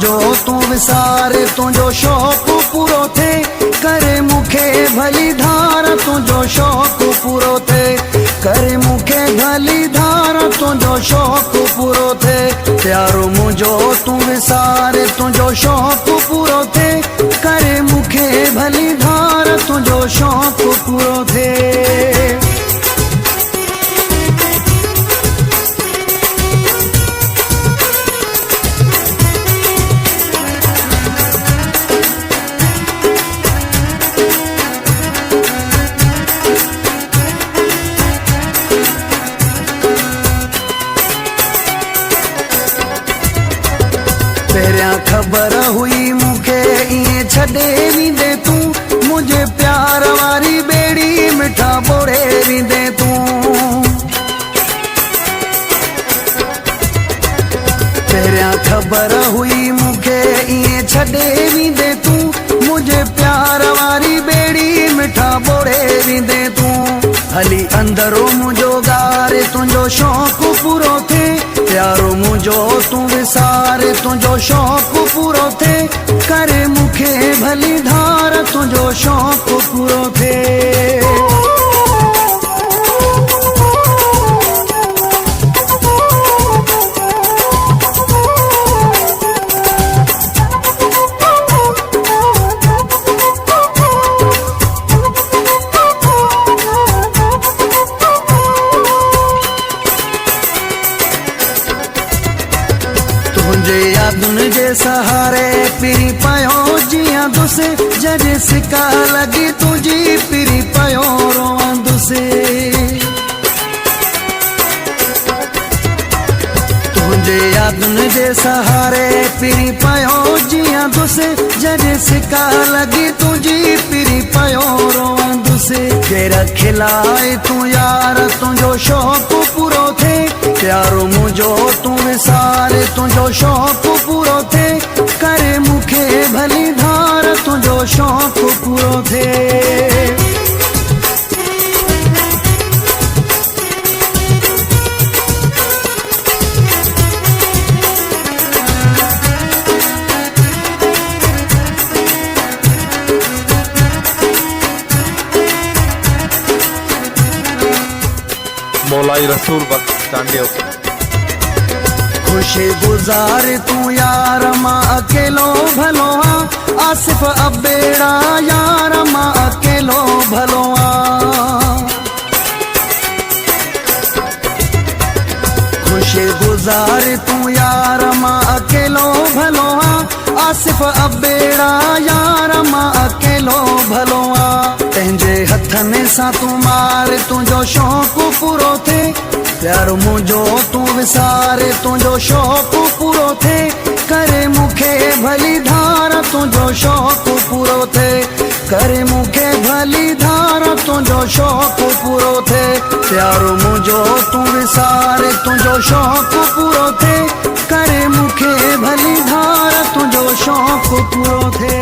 मुझो तू विसारे तुझो शौक़ पूरो थे करे मुखे भली धार तुझो शौक़ पूरो थे करे मुखे भली धार तुझो शौक़ पूरो थे प्यारो मुझो तू विसारे तुझो शौक़ पूरो थे करे मुखे भली धार तुझो शौक़ पूरो थे। पहिरियां ख़बर हुई मुखे इएं छॾे वेंदे तूं मुझे प्यार वारी बेड़ी मिठा बोड़े वेंदे तूं पहिरियां ख़बर हुई मुखे इएं छॾे वेंदे तूं मुझे प्यार वारी बेड़ी मिठा बोड़े वेंदे तूं हली अंदरो मुझो गारे तुझो शौक़ पूरो थे प्यारो मुझो तू विसारे तुझो शौक़ पूरो थे करे मुखे भली धार तुझो शौक़ पूरो थे। तुझे यादुनि जे सहारे पिरी पयो जियांदुसि जॾहिं सिका लॻी तुझी पिरी पयो रोवंदुसि तुझे यादुनि जे सहारे पिरी पयो जियांदुसि जॾहिं सिका लॻी तुझी पिरी पयो रोवंदुसि केर खिलाए तूं यार तुझो शौक़ पूरो थे प्यारो मुझो तू विसारे तुझो शौक़ पूरो थे करे मुखे भली धार तुझो शौक़ पूरो थे। मौलाई रसूल बख्श चांडियो खुशी गुजार तू यार मां अकेलो भलो आसिफ अबेड़ा यार मां अकेलो भलो खुशी गुजार तू यार मां अकेलो भलो आसिफ अबेड़ा यार मां अकेलो भलो पंहिंजे हथनि सां तू मार तुझो शौक़ पूरो थे प्यारो मुझो तू विसारे तुझो शौक़ पूरो थे करे मुखे भली धार तुझो शौक़ पूरो थे करे मुखे भली धार तुझो शौक़ पूरो थे प्यारो मुझो तू विसारे तुझो शौक़ पूरो थे करे मुखे भली धार तुझो शौक़ पूरो थे।